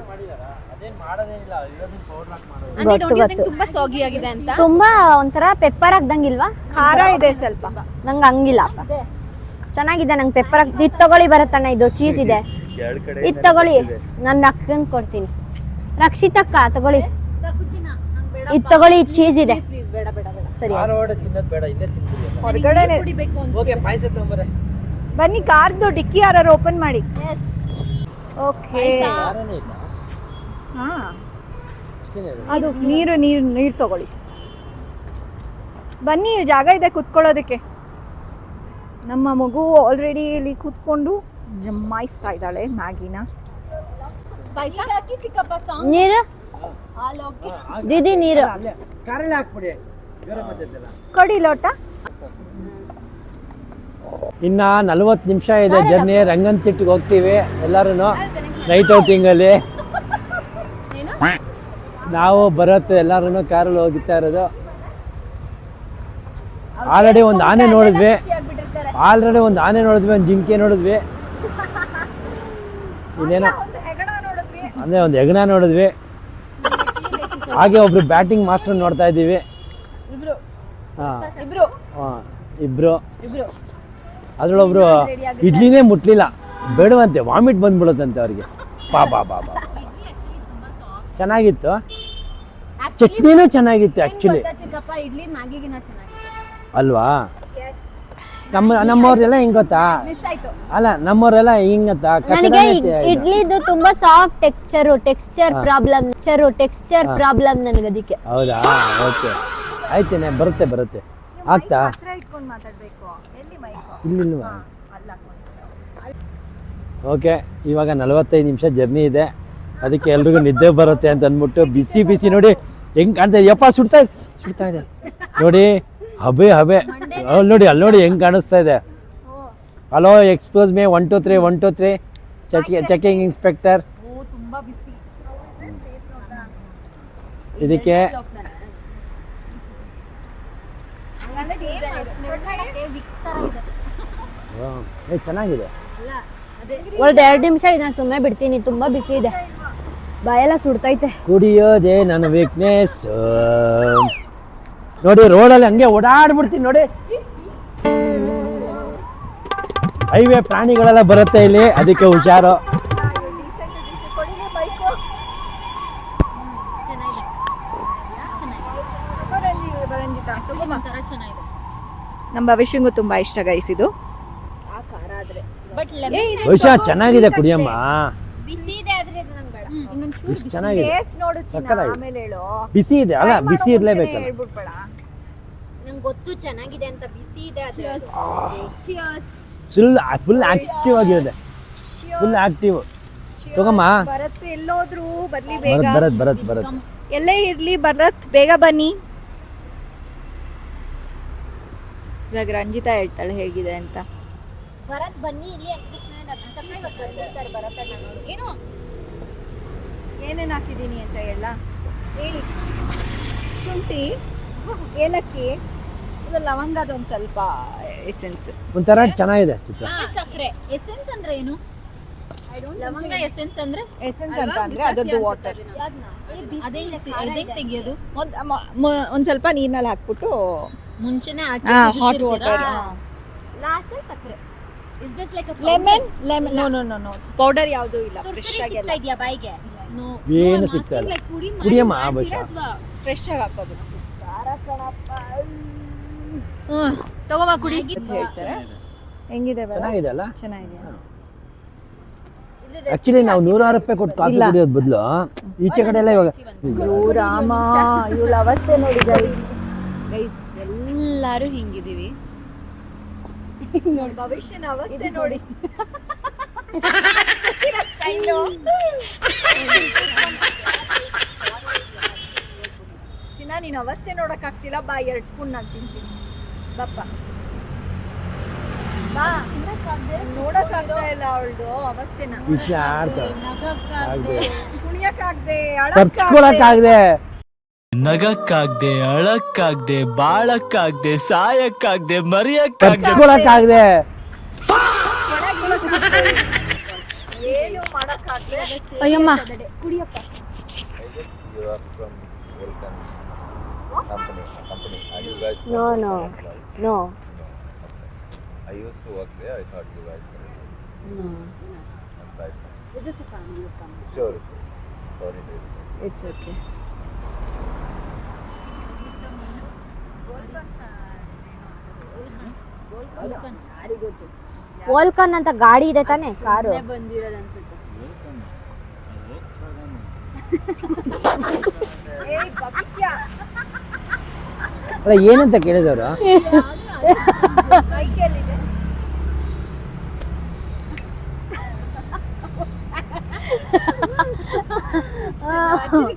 ಗೊತ್ತು. ತುಂಬಾ ಸಾಗಿ ಆಗಿದೆ ಅಂತ. ತುಂಬಾ ಒಂಥರ ಪೆಪ್ಪರ್ ಹಾಕ್ದಂಗಿಲ್ವಾ? ಖಾರ ಇದೆ ಸ್ವಲ್ಪ. ನಂಗೆ ಹಂಗಿಲ್ಲಪ್ಪ, ಚೆನ್ನಾಗಿದೆ. ನಂಗೆ ಪೆಪ್ಪರ್ ಇದು ತಗೊಳ್ಳಿ ಬರುತ್ತಣ್ಣ, ಇದು ಚೀಸ್ ಇದೆ. ಇದು ತಗೊಳ್ಳಿ, ನಾನು ಅಕ್ಕಂಗೆ ಕೊಡ್ತೀನಿ. ರಕ್ಷಿತಕ್ಕ ತಗೊಳ್ಳಿ, ಇದು ತಗೊಳ್ಳಿ, ಚೀಸ್ ಇದೆ. ಬೇಡ ಬೇಡ ಬೇಡ. ಸರಿ ತಿನ್ನೋದು ಬೇಡ, ಇಲ್ಲೇ ತಿನ್ಬಿಡಿ. ಹೊರಗಡೆನೆ ಕುಡಿಬೇಕು ಅಂತ. ಓಕೆ, ಪಾಯಸ ತಗೊಂಬರ್ರಿ. ಬನ್ನಿ, ಕಾರ್ದು ಡಿಕ್ಕಿ ಯಾರು ಓಪನ್ ಮಾಡಿ. ಓಕೆ. ಯಾರನೇ ಇಲ್ಲ, ಹಾ, ಅಷ್ಟೇನೇ ಅದು. ಅದು ನೀರು ತಗೊಳ್ಳಿ. ಬನ್ನಿ, ಜಾಗ ಇದೆ ಕುತ್ಕೊಳ್ಳೋದಕ್ಕೆ. ನಮ್ಮ ಮಗು ಆಲ್ರೆಡಿ ಇಲ್ಲಿ ಕೂತ್ಕೊಂಡು ಜಮಾಯಿಸ್ತಾ ಇದ್ದಾಳೆ ಮ್ಯಾಗಿನ. ಪಾಯಸ ಹಾಕಿ ಚಿಕ್ಕಪ್ಪ ಸಾಂಗ್ ನೀರು ಹಾಲು ಹೋಗಿ. ದೀದಿ ನೀರು. ಅಲ್ಲೇ ಕಾರಲ್ಲಿ ಹಾಕ್ಬಿಡಿ, ಗರಂ ಆಗ್ತೈತಲ್ಲ. ಕೊಡಿ ಲೋಟ. ಇನ್ನ 40 ನಿಮಿಷ ಇದೆ ಜರ್ನಿ. ರಂಗನತಿಟ್ಟಿಗೆ ಹೋಗ್ತೀವಿ ಎಲ್ಲರೂ ನೈಟ್ ಔಟಿಂಗಲ್ಲಿ. ನಾವು ಬರುತ್ತೆ ಎಲ್ಲರೂ ಕಾರಲ್ಲಿ ಹೋಗ್ತಾ ಇರೋದು. ಆಲ್ರೆಡಿ ಒಂದು ಆನೆ ನೋಡಿದ್ವಿ, ಒಂದು ಜಿಂಕೆ ನೋಡಿದ್ವಿ, ಇಲ್ಲೇನೋ ಅಂದರೆ ಒಂದು ಹೆಗಣ ನೋಡಿದ್ವಿ. ಹಾಗೆ ಒಬ್ರು ಬ್ಯಾಟಿಂಗ್ ಮಾಸ್ಟರ್ ನೋಡ್ತಾ ಇದ್ದೀವಿ. ಹಾಂ, ಇಬ್ರು. ಅದ್ರೊಳೊಬ್ರು ಇಡ್ಲಿನೇ ಮುಟ್ಲಿಲ್ಲ, ಬೇಡವಂತೆ, ವಾಮಿಟ್ ಬಂದ್ಬಿಡುತ್ತಂತೆ ಅವ್ರಿಗೆ. ಬಾ ಚೆನ್ನಾಗಿತ್ತು, ಚಟ್ನಿನೂ ಚೆನ್ನಾಗಿತ್ತು ಆ್ಯಕ್ಚುಲಿ, ಚಿಕ್ಕಪ್ಪ ಇಡ್ಲಿ ಮ್ಯಾಗಿಗಿನ ಚೆನ್ನಾಗಿದೆ ಅಲ್ವಾ? ನಮ್ಮವ್ರೆಲ್ಲ ಹೆಂಗ್ ಗೊತ್ತಾ? ಮಿಸ್ ಆಯ್ತು. ಅಲ್ಲ, ನಮ್ಮವರೆಲ್ಲ ಹಿಂಗ್ ಗೊತ್ತಾ? ನನಗೆ ಇಡ್ಲಿದು ತುಂಬಾ ಸಾಫ್ಟ್ ಟೆಕ್ಸ್ಚರ್ ಪ್ರಾಬ್ಲಮ್ ನನಗೆ, ಅದಕ್ಕೆ. ಹೌದಾ? ಓಕೆ, ಆಯ್ತೇನೆ, ಬರುತ್ತೆ ಆಗ್ತಾ ಇಟ್ಕೊಂಡು ಮಾತಾಡ್ಬೇಕು. ಎಲ್ಲಿ ಮೈಕ್? ಇಲ್ಲಿಲ್ವಾ? ಓಕೆ, ಇವಾಗ 45 ನಿಮಿಷ ಜರ್ನಿ ಇದೆ. ಅದಕ್ಕೆ ಎಲ್ರಿಗೂ ನಿದ್ದೆ ಬರುತ್ತೆ ಅಂತ ಅಂದ್ಬಿಟ್ಟು ಬಿಸಿ ನೋಡಿ ಹೆಂಗ್ ಕಾಣ್ತಾ ಇದೆ. ಯಪ್ಪ, ಸುಡ್ತಾ ಇದೆ ನೋಡಿ, ಹಬೆ ಅಲ್ಲಿ ನೋಡಿ ಹೆಂಗ್ ಕಾಣಿಸ್ತಾ ಇದೆ. Hello, expose May 1 2 3 1 2 3 checking inspector. ಇದಕ್ಕೆ ಚೆನ್ನಾಗಿದೆ. ಒಂದು 2 ನಿಮಿಷ ಇದೆ, ನಾನು ಸುಮ್ಮನೆ ಬಿಡ್ತೀನಿ. ತುಂಬಾ ಬಿಸಿ ಇದೆ, ಬಾಯೆಲ್ಲ ಸುಡ್ತೈತೆ. ಕುಡಿಯೋದೇ ನನ್ನ ವೀಕ್ನೆಸ್. ನೋಡಿ, ರೋಡಲ್ಲಿ ಹಂಗೆ ಓಡಾಡ್ಬಿಡ್ತೀನಿ ನೋಡಿ. ಹೈವೇ ಪ್ರಾಣಿಗಳೆಲ್ಲ ಬರುತ್ತೆ ಇಲ್ಲಿ, ಅದಕ್ಕೆ ಹುಷಾರು. ನಮ್ಮ ಭವಿಷ್ಯಂಗೂ ತುಂಬಾ ಇಷ್ಟ ಗೈಸ್ ಇದು. ಬಹುಶಃ ಚೆನ್ನಾಗಿದೆ, ಕುಡಿಯಮ್ಮ. ಬಿಸಿ ಇದೆ ಆದ್ರೆ ನಂಗೆ ಬೇಡ. ಇಷ್ಟು ಚೆನ್ನಾಗಿದೆ, ಟೇಸ್ಟ್ ನೋಡು ಚಿನ್ನ, ಸಕ್ಕತ್ತಾಗಿದೆ. ಆಮೇಲೆ ಹೇಳು. ಬಿಸಿ ಇದೆ ಅಲ್ಲ, ಬಿಸಿ ಇರ್ಲೇಬೇಕಲ್ಲ. ಹೇಳ್ಬಿಡ್ಬೇಡ. ನಂಗೆ ಗೊತ್ತು ಚೆನ್ನಾಗಿದೆ ಅಂತ, ಬಿಸಿ ಇದೆ ಆದ್ರೆ. ಫುಲ್ ಆಕ್ಟಿವ್ ಆಗಿದೆ, ಫುಲ್ ಆಕ್ಟಿವ್. ತಗೊಮ್ಮ. ಭರತ್ ಎಲ್ಲೋದ್ರು ಬರ್ಲಿ ಬೇಗ. ಬರತ್ ಎಲ್ಲೇ ಇರ್ಲಿ ಭರತ್, ಬೇಗ ಬನ್ನಿ. ಇವಾಗ ರಂಜಿತಾ ಹೇಳ್ತಾಳೆ ಹೇಗಿದೆ ಅಂತ. ಭರತ್ ಬನ್ನಿ ಇಲ್ಲಿ ಏನು ಏನೇನು ಹಾಕಿದ್ದೀನಿ ಅಂತ ಹೇಳ ಹೇಳಿ. ಶುಂಠಿ, ಏಲಕ್ಕಿ, ಇದು ಲವಂಗದ ಒಂದು ಸ್ವಲ್ಪ ಎಸೆನ್ಸ್. ಒಂಥರ ಚೆನ್ನಾಗಿದೆ ಚಿತ್ರ. ಸಕ್ಕರೆ ಎಸೆನ್ಸ್ ಅಂದ್ರೆ ಏನು? ಲವಂಗ ಎಸೆನ್ಸ್ ಅಂದ್ರೆ ಎಸೆನ್ಸ್ ಅಂತ ಅಂದ್ರೆ ಅದರದ್ದು ವಾಟರ್. ಅದೇ ತೆಗಿಯೋದು. ಒಂದು ಸ್ವಲ್ಪ ನೀರಿನಲ್ಲಿ ಹಾಕ್ಬಿಟ್ಟು ಮುಂಚೆನೆ ಹಾಟ್ ವಾಟರ್. ಲಾಸ್ಟ್ ಸಕ್ಕರೆ. Is this like a lemon? No powder ಯಾವುದು ಇಲ್ಲ, ಫ್ರೆಶ್ ಆಗಿ ಎಲ್ಲ ಇದೆಯಾ ಬಾಯಿಗೆ? ಏನು ಸಿಗ್ತಾ ಇಲ್ಲ. ಕುಡಿಯಮ್ಮ ಬಹುಶಃ. ಫ್ರೆಶ್ ಆಗಿ ಹಾಕೋದು. ತಗೋಮ ಕುಡಿ ಅಂತ ಹೇಳ್ತಾರೆ. ಹೆಂಗಿದೆ ಬರ? ಚೆನ್ನಾಗಿದೆ ಅಲ್ಲ? ಚೆನ್ನಾಗಿದೆ. ಆಕ್ಚುಲಿ ನಾವು 106 ರೂಪಾಯಿ ಕೊಟ್ಟು ಕಾಫಿ ಕುಡಿಯೋದ್ ಬದಲು ಈಚೆ ಕಡೆ ಎಲ್ಲ ಇವಾಗ ರಾಮ, ಇವಳ ಅವಸ್ಥೆ ನೋಡಿ ಗೈಸ್. ಎಲ್ಲಾರು ಹಿಂಗಿದೀವಿ ನೋಡಿ ಭವಿಷ್ಯನ ಅವಸ್ಥೆ ನೋಡಿ. ಚಿನ್ನ ನೀನ್ ಅವಸ್ಥೆ ನೋಡಕ್ ಆಗ್ತಿಲ್ಲ, ಬಾ 2 ಸ್ಪೂನ್ ನಾನು ತಿಂತೀನಿ. ಬಪ್ಪ ಬಾ, ನೋಡಕ್ ಆಗ್ತಾ ಇಲ್ಲ ಅವಳ್ದು ಅವಸ್ಥೆನ. ಕುಣಿಯಕ್ಕಾಗ್ದೆ, ತರ್ಸ್ಕೊಳಕ್ಕಾಗ್ದೆ, ನಗಕ್ಕಾಗ್ದೆ, ಅಳಕ್ಕಾಗ್ದೆ, ಬಾಳಕ್ಕಾಗ್ದೆ, ಸಾಯಕ್ಕಾಗ್ದೆ, ಮರಿಯಕ್ಕಾಗ್ದೆ, ತರ್ಸ್ಕೊಳಕ್ಕಾಗ್ದೆ. ಏನು ಮಾಡಕ್ಕಾಗ್ದೆ. ಅಯ್ಯಮ್ಮ ಕುಡಿಯಪ್ಪ. No no no I used to work there. I thought you guys were. No Is this a family company? Sure. Sorry, days. It's okay. ವೋಲ್ಕನ್ ಅಂತ ಗಾಡಿ ಇದೆ ತಾನೆ, ಕಾರು. ಬಂದಿರೋದು ಅನ್ಸುತ್ತೆ. ಏಯ್ ಭವಿಷ್ಯ, ಅಲ್ಲ ಏನಂತ ಕೇಳಿದವರು? ಕೈಗೆಲ್ಲಿದೆ?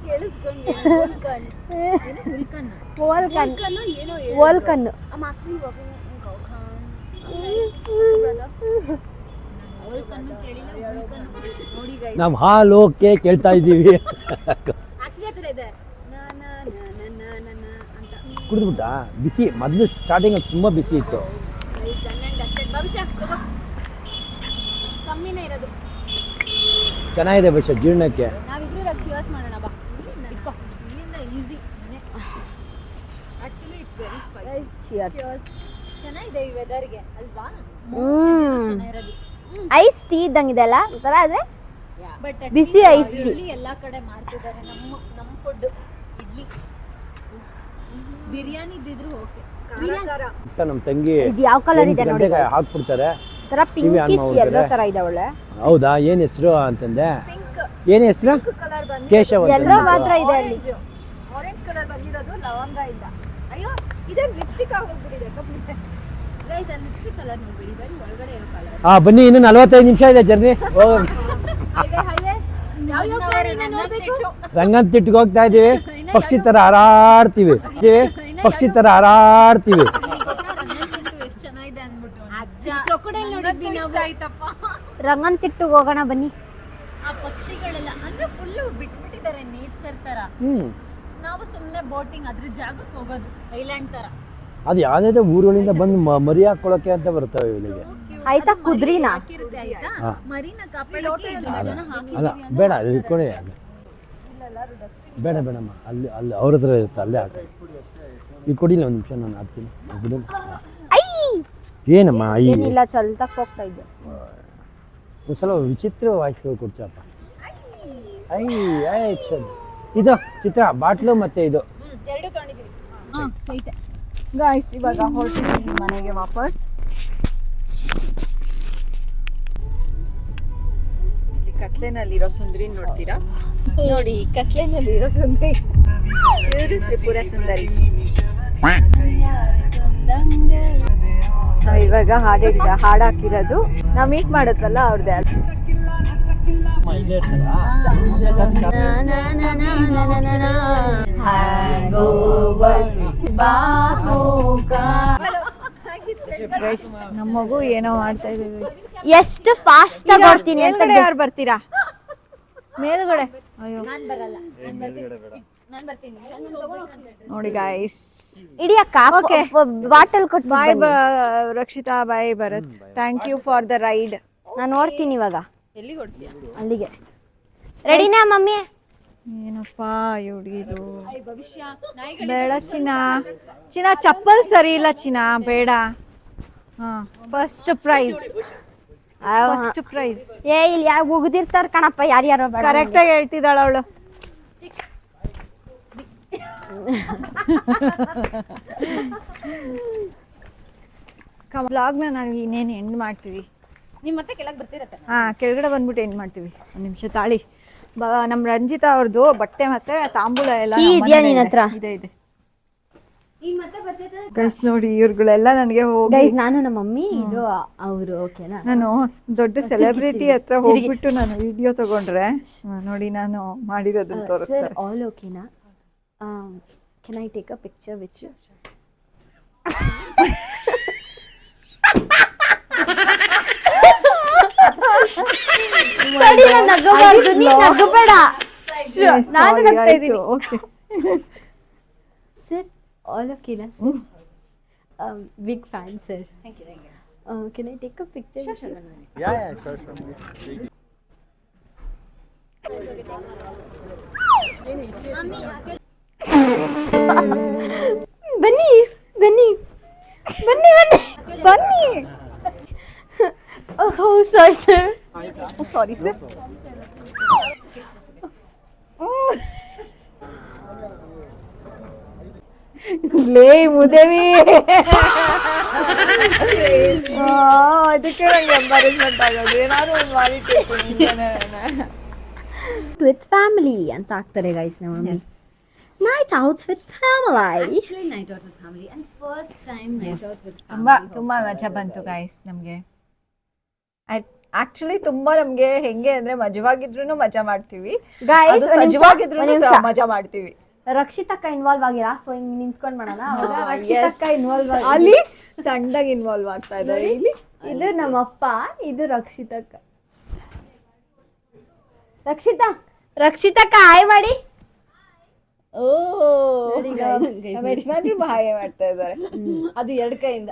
ಕೇಳಿಸ್ಕೊಂಡ್ವಿ. ವೋಲ್ಕನ್ ಏನೋ ವೋಲ್ಕನ್ I'm actually working in Kokhan. ನೋಡಿ ಗೈಸ್, ನಾವು ಹಾಲು ಓಕೆ ಕೇಳ್ತಾ ಇದ್ದೀವಿ. ಆಕ್ಚುಲಿ ಹತ್ರ ಇದೆ ಅಂತ. ಕುಡಿದ್ಬಿಟ್ಟ? ಬಿಸಿ ಮೊದಲು ಸ್ಟಾರ್ಟಿಂಗ್ ತುಂಬ ಬಿಸಿ ಇತ್ತು. Guys done and dusted. ಭವಿಷ್ಯ ತಗೋ, ಕಮ್ಮಿನೇ ಇರೋದು. ಚೆನ್ನಾಗಿದೆ ಭವಿಷ್ಯ ಜೀರ್ಣಕ್ಕೆ. ನಾವಿಬ್ರು ಇವಾಗ ಚಿಯರ್ಸ್ ಮಾಡೋಣ ಬಾ. ಇಟ್ಕೋ, ಇಲ್ಲಿಂದ easy. Actually it's very cheers. ಚೆನ್ನಾಗಿದೆ ಈ ವೆದರ್ಗೆ ಅಲ್ವಾ? ಚೆನ್ನಾಗಿರೋದು. ಐಸ್ ಟೀ ಇದ್ದಂಗಿದೆ ಅಲ್ಲ ಒಂಥರ. ಅದೇ ಬಟ್ ಬಿಸಿ ಐಸ್ ಟೀ ಇಡ್ಲಿ ಎಲ್ಲಾ ಕಡೆ ಮಾಡ್ತಿದ್ದಾರೆ. ನಮ್ಮ ಫುಡ್ ಇಡ್ಲಿ, ಬಿರಿಯಾನಿ ಇದ್ದಿದ್ರು ಓಕೆ. ಅಂತ ನಮ್ಮ ತಂಗಿ ಇದು ಯಾವ ಕಲರ್ ಇದೆ ನೋಡಿ, ಹಾಕ್ಬಿಡ್ತಾರೆ. ಒಂಥರ ಪಿಂಕಿಶ್ ಎಲ್ಲೋ ತರ ಇದೆ ಒಳ್ಳೆ. ಹೌದಾ? ಏನು ಹೆಸರು ಅಂತಂದೆ? ಏನು ಹೆಸರು? ಕೇಶವ್ ಅಂತ. ಎಲ್ಲೋ ಮಾತ್ರ ಇದೆ ಅಲ್ಲಿ. ಆರೆಂಜ್ ಕಲರ್ ಬಂದಿರೋದು ಲವಂಗ ಇಂದ. ಅಯ್ಯೋ ಇದೇನು ಲಿಪ್ಸ್ಟಿಕ್ ಆಗೋಗ್ಬಿಟ್ಟಿದೆ ಕಪ್ಪಿಗೆ. ಗೈಸ್ ಆ ಲಿಪ್ಸ್ಟಿಕ್ ಕಲರ್ ನೋಡ್ಬಿಡಿ, ಬರೀ ಒಳಗಡೆ ಇರೋ ಕಲರ್. ಬನ್ನಿ, ಇನ್ನು 45 ನಿಮಿಷ ಇದೆ ಜರ್ನಿ. ಹೈವೇ ಯಾವ ಪ್ಲಾನ್ ನೋಡ್ಬೇಕು? ರಂಗನತಿಟ್ಟಿಗೆ ಹೋಗ್ತಾ ಇದೀವಿ. ಪಕ್ಷಿ ತರ ಹಾರಾಡ್ತೀವಿ. ಪಕ್ಷಿ ತರ ಹಾರಾಡ್ತೀವಿ. ಎಷ್ಟು ಚೆನ್ನಾಗಿದೆ ಅಂದ್ಬಿಟ್ಟು ಕ್ರೊಕೊಡೈಲ್ ನೋಡಿದ್ವಿ ನಾವು. ಆಯ್ತಪ್ಪ, ರಂಗನತಿಟ್ಟಿಗೆ ಹೋಗೋಣ ಬನ್ನಿ. ಆ ಪಕ್ಷಿಗಳೆಲ್ಲ ಅಂದ್ರೆ ಫುಲ್ಲು ಬಿಟ್ಬಿಟ್ಟಿದ್ದಾರೆ ನೇಚರ್ ತರ. ನಾವು ಸುಮ್ಮನೆ ಬೋಟಿಂಗ್ ಅದ್ರ ಜಾಗಕ್ಕೆ ಹೋಗೋದು, ಐಲ್ಯಾಂಡ್ ತರ. ಅದು ಯಾವ್ದಾದ್ರು ಊರುಗಳಿಂದ ಬಂದು ಮರಿ ಹಾಕೊಳ್ಳೋಕೆ ಅಂತ ಬರ್ತವೆ ಇಲ್ಲಿಗೆ. ಆಯ್ತಾ ಕುದ್ರಿನಾ? ಹಾಕಿರುತ್ತೆ ಆಯ್ತಾ, ಮರಿನ ಕಾಪಾಡೋಕೆ ಜನ ಹಾಕಿ. ಅಲ್ಲ ಬೇಡ, ಅಲ್ಲಿ ಇಟ್ಕೊಳ್ಳಿ. ಬೇಡ ಬೇಡಮ್ಮ, ಅಲ್ಲಿ ಅಲ್ಲಿ ಅವ್ರ ಹತ್ರ ಇರುತ್ತೆ, ಅಲ್ಲೇ ಹಾಕಿ. ಈಗ ಕೊಡಿಲ್ಲ ಒಂದು ನಿಮಿಷ, ನಾನು ಹಾಕ್ತೀನಿ. ಏನಮ್ಮ ಈ ಏನಿಲ್ಲ, ಚಲ್ತಕ್ ಹೋಗ್ತಾ ಇದ್ದೆ. ಒಂದ್ಸಲ ವಿಚಿತ್ರ ವಾಯ್ಸ್ಗಳು ಕೊಡ್ತೀಯಪ್ಪ. ಐ ಐ ಚಲ್ ಇದು ಚಿತ್ರ ಬಾಟ್ಲು ಮತ್ತೆ ಇದು ಎರಡು ತಗೊಂಡಿದ್ದೀವಿ. ಗಾಯ್ಸ್ ಇವಾಗ ಹೊರಟಿದ್ದೀವಿ ಮನೆಗೆ ವಾಪಸ್. ಇಲ್ಲಿ ಕತ್ಲೆನಲ್ಲಿರೋ ಸುಂದರಿ ನೋಡ್ತೀರಾ? ನೋಡಿ, ಕತ್ಲೆನಲ್ಲಿರೋ ಸುಂದರಿ ಇವರು ತ್ರಿಪುರ ಸುಂದರಿ. ನಾವು ಇವಾಗ ಹಾಡಾಕಿರೋದು ನಾವು ಮೀಟ್ ಮಾಡಿದ್ವಲ್ಲ ಅವ್ರದ್ದೇ. ಗೈಸ್ ನಮ್ಮ ಮಗು ಏನೋ ಮಾಡ್ತಾ ಇದ್ದೀವಿ. ಎಷ್ಟು ಫಾಸ್ಟ್ ಆಗಿ ಓಡ್ತೀನಿ ಅಂತ. ಮೇಲ್ಗಡೆ ಯಾರು ಬರ್ತೀರಾ? ಮೇಲ್ಗಡೆ. ಅಯ್ಯೋ ನಾನು ಬರಲ್ಲ, ನಾನು ಬರ್ತೀನಿ. ನೋಡಿ ಗಾಯ್ಸ್. ಇಡೀ ಅಕ್ಕ ಬಾಟಲ್ ಕೊಟ್ಟು bye Rakshitha, bye Bharat. Thank you for the ride. ನಾನು ನೋಡ್ತೀನಿ ಇವಾಗ. ಎಲ್ಲಿಗೆ ಹೊಡ್ತೀಯ? ಅಲ್ಲಿಗೆ ರೆಡಿನಾ ಮಮ್ಮಿ? ಏನಪ್ಪ ಹುಡುಗಿದು. ಭವಿಷ್ಯ ಬೇಡ ಚಿನ್ನ, ಚಿನ್ನ ಚಪ್ಪಲ್ ಸರಿ ಇಲ್ಲ ಚಿನ್ನ, ಬೇಡ. ಹಾ, ಫಸ್ಟ್ ಪ್ರೈಸ್. First prize. ಏ ಇಲ್ಲಿ ಯಾರು ಉಗ್ದಿರ್ತಾರ ಕಣಪ್ಪ, ಯಾರ್ಯಾರೋ ಬೇಡ. ಕರೆಕ್ಟ್ ಆಗಿ ಹೇಳ್ತಿದ್ದಾಳ ಅವಳು. ವ್ಲಾಗ್ನ ನಾವು ಇನ್ನೇನು ಎಂಡ್ ಮಾಡ್ತೀವಿ. ನಿಮ್ಮ ಮತ್ತೆ ಕೆಳಗೆ ಬರ್ತಿರತ್ತೆ. ಹಾ, ಕೆಳಗಡೆ ಬಂದ್ಬಿಟ್ಟು ಎಂಡ್ ಮಾಡ್ತೀವಿ. ಒಂದು ನಿಮಿಷ ತಾಳಿ. ನಮ್ಮ ರಂಜಿತಾ ಅವ್ರದ್ದು ಬಟ್ಟೆ ಮತ್ತೆ ತಾಂಬೂಲ ಎಲ್ಲ ಕೀ ಇದೆಯಾ ನಿನ್ನ ಹತ್ರ? ಇದೆ ಇದೆ. ಗೈಸ್ ನೋಡಿ ಇವ್ರುಗಳೆಲ್ಲ ನನಗೆ ಹೋಗಿ ಗೈಸ್ ನಾನು ನಮ್ಮ ಮಮ್ಮಿ ಇದು ಅವರು ಓಕೆನಾ ನಾನು ದೊಡ್ಡ ಸೆಲೆಬ್ರಿಟಿ ಹತ್ರ ಹೋಗ್ಬಿಟ್ಟು ನಾನು ವಿಡಿಯೋ ತಗೊಂಡ್ರೆ ನೋಡಿ ನಾನು ಮಾಡಿರೋದನ್ನ ಸರ್ ತೋರಿಸ್ತಾರೆ. ಆಲ್ ಓಕೆನಾ can I take a picture with you ನಗಬಾರ್ದು ನೀ ನಗಬೇಡ ನಾನು ನಗ್ತಾ ಇದ್ದೀನಿ ಓಕೆ ಸರ್ ಆಲ್ ಓಕೆನಾ sir big fan sir can I take a picture ಬನ್ನಿ ಬನ್ನಿ ಬನ್ನಿ ಬನ್ನಿ ಬನ್ನಿ. Oh sorry sir sorry sir. ಲೇ ಮುದೇವಿ ಅದಕ್ಕೆ ನಂಗೆ ಎಂಬಾರೆಸ್ಮೆಂಟ್ ಆಗೋದು ಏನಾದ್ರು ಒಂದು ಮಾಡಿ ವಿತ್ ಫ್ಯಾಮಿಲಿ ಅಂತ ಆಗ್ತಾರೆ ಗೈಸ್ ನಮ್ಮ mummy night outs with family night out with family and first time night out with ತುಂಬಾ ಮಜಾ ಬಂತು ಗೈಸ್ ನಮಗೆ. ಆಕ್ಚುಲಿ ತುಂಬಾ ನಮ್ಗೆ ಹೆಂಗೆ ಅಂದ್ರೆ ಮಜವಾಗಿದ್ರು ಮಜಾ ಮಾಡ್ತೀವಿ, Guys, ಅದು ಒಂದ್ ನಿಮಿಷ, ಸಜವಾಗಿದ್ರು ಒಂದ್ ನಿಮಿಷ. ಮಜಾ ಮಾಡ್ತೀವಿ. ರಕ್ಷಿತಕ್ಕ ಇನ್ವಾಲ್ವ್ ಆಗಿರಾ ಸೊ ಹಿಂಗ್ ನಿಂತ್ಕೊಂಡ್ ಮಾಡೋಣ ಅವಾಗ ರಕ್ಷಿತಕ್ಕ ಇನ್ವಾಲ್ವ್ ಅಲ್ಲಿ ಸಣ್ಣದಾಗಿ ಇನ್ವಾಲ್ವ್ ಆಗ್ತಾ ಇದ್ದಾರೆ ಇಲ್ಲಿ. ಇದು ನಮ್ಮಪ್ಪ ಇದು ರಕ್ಷಿತಕ್ಕ ರಕ್ಷಿತಕ್ಕ ಹಾಯ್ ಮಾಡಿ ಓ ನಮ್ಮ ಯಜಮಾನ್ರು ಬಾಯ್ ಮಾಡ್ತಾ ಇದ್ದಾರೆ, ಅದು ಎರಡು ಕೈಯಿಂದ.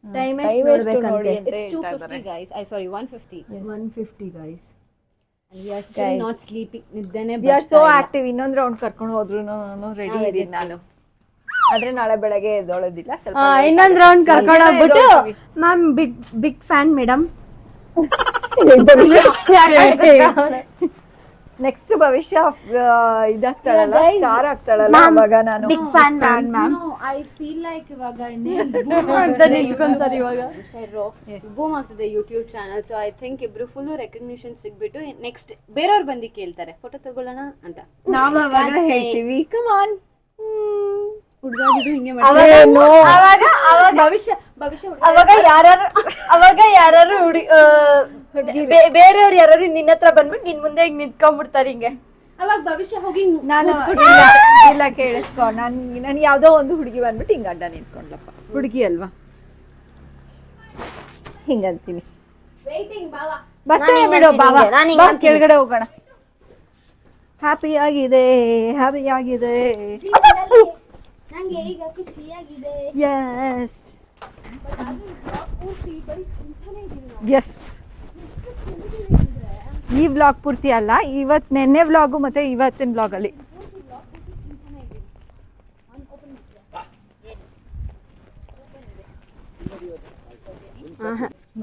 ಟೈಮ್ Time ಎಷ್ಟು ಎಷ್ಟು ನೋಡಿ ನೋಡ್ಬೇಕಂತೆ ಅಂತ It's ಹೇಳ್ತಾ 250 guys. I sorry 150. 150 guys And we are still not sleeping. ನಿದ್ದೆನೆ ವಿ ಆರ್ ಸೋ ಆಕ್ಟಿವ್. ಇನ್ನೊಂದು ರೌಂಡ್ ಕರ್ಕೊಂಡು ಹೋದ್ರು ರೆಡಿ ಇದೀನಿ ನಾನು, ಆದ್ರೆ ನಾಳೆ ಬೆಳಗ್ಗೆ ಎದ್ದೊಳೋದಿಲ್ಲ ಸ್ವಲ್ಪ. ಇನ್ನೊಂದ್ ರೌಂಡ್ ಕರ್ಕೊಂಡು ಹೋಗ್ಬಿಟ್ಟು ma'am big fan madam next ಭವಿಷ್ಯ ಇದಾಗ್ತಾಳಲ್ಲ, ಸ್ಟಾರ್ ಆಗ್ತಾಳಲ್ಲ, ಅವಾಗ ನಾನು big fan ma'am No, I feel like ಇವಾಗ ಅಂತ ನಿಂತ್ಕೊಂತಾರೆ ಇವಾಗ ಬೂಮ್ ಆಗ್ತದೆ YouTube channel. So I think ಇಬ್ರು ಫುಲ್ ರೆಕಗ್ನಿಷನ್ ಸಿಗ್ಬಿಟ್ಟು ನೆಕ್ಸ್ಟ್ ಬೇರೆಯವ್ರು ಬಂದು ಕೇಳ್ತಾರೆ ಫೋಟೋ ತಗೊಳ್ಳೋಣ ಅಂತ. ನಾವು ಅವಾಗ ಹೇಳ್ತೀವಿ ಕಮ್ ಆನ್ ಹುಡುಗಾಡಿದ್ರು ಹಿಂಗೆ ಅವಾಗ ಯಾರು ಬೇರೆಯವ್ರು ಯಾರು ನಿನ್ನ ಹತ್ರ ಬಂದ್ಬಿಟ್ಟು ನಿನ್ ಮುಂದೆ ಹಿಂಗ್ ನಿಂತ್ಕೊಂಡ್ಬಿಡ್ತಾರೆ ಹಿಂಗೆ. ಅವಾಗ ಭವಿಷ್ಯ ಹೋಗಿ ನಾನು ಇಲ್ಲ ಕೇಳಿಸ್ಕೊ, ನಾನು ಯಾವ್ದೋ ಒಂದು ಹುಡುಗಿ ಬಂದ್ಬಿಟ್ಟು ಹಿಂಗ ಅಡ್ಡ ನಿಂತ್ಕೊಂಡ್ಲಪ್ಪ, ಹುಡುಗಿ ಅಲ್ವಾ ಹಿಂಗಂತೀನಿ. ಬರ್ತಾನೆ ಬಿಡು ಬಾಬಾ, ಬಾ ಕೆಳಗಡೆ ಹೋಗೋಣ. ಹ್ಯಾಪಿ ಆಗಿದೆ ನಂಗೆ ಈಗ ಖುಷಿಯಾಗಿದೆ. ಎಸ್ ಎಸ್ ಈ ವ್ಲಾಗ್ ಪೂರ್ತಿ ಅಲ್ಲ, ನೆನ್ನೆ ವ್ಲಾಗು ಮತ್ತೆ ಇವತ್ತಿನ ವ್ಲಾಗಲ್ಲಿ.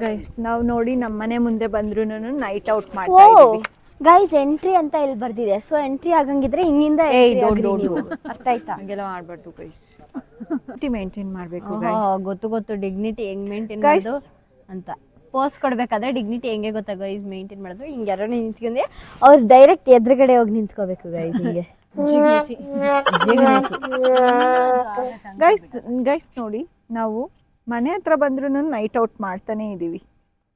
ಗೈಸ್ ನಾವು ನೋಡಿ ನಮ್ಮ ಮನೆ ಮುಂದೆ ಬಂದ್ರು ನೈಟ್ ಔಟ್ ಮಾಡ್ತಾ ಇದೀವಿ. ಗೈಸ್ ಎಂಟ್ರಿ ಅಂತ ಇಲ್ಲಿ ಬರ್ದಿದೆ, ಸೊ ಎಂಟ್ರಿ ಆಗಂಗಿದ್ರೆ ಹಿಂಗಿಂದ ನೀವು ಅರ್ಥ ಆಯ್ತಾ? ಹಂಗೆಲ್ಲ ಮಾಡ್ಬಾರ್ದು ಗೈಸ್, ಮೇಂಟೈನ್ ಮಾಡ್ಬೇಕು. ಗೊತ್ತು ಡಿಗ್ನಿಟಿ ಹೆಂಗ್ ಮೇಂಟೈನ್ ಮಾಡೋದು ಅಂತ. ಪೋಸ್ ಕೊಡ್ಬೇಕಾದ್ರೆ ಡಿಗ್ನಿಟಿ ಹೆಂಗೆ ಗೊತ್ತಾ ಗೈಸ್ ಮೇಂಟೈನ್ ಮಾಡಿದ್ರು, ಹಿಂಗೆ ಯಾರೋ ನಿಂತ್ಕೊಂಡ್ರೆ ಅವ್ರು ಡೈರೆಕ್ಟ್ ಎದುರುಗಡೆ ಹೋಗಿ ನಿಂತ್ಕೋಬೇಕು ಗೈಸ್ ಹಿಂಗೆ. ಗೈಸ್ ನೋಡಿ ನಾವು ಮನೆ ಹತ್ರ ಬಂದ್ರು ನೈಟ್ ಔಟ್ ಮಾಡ್ತಾನೆ ಇದೀವಿ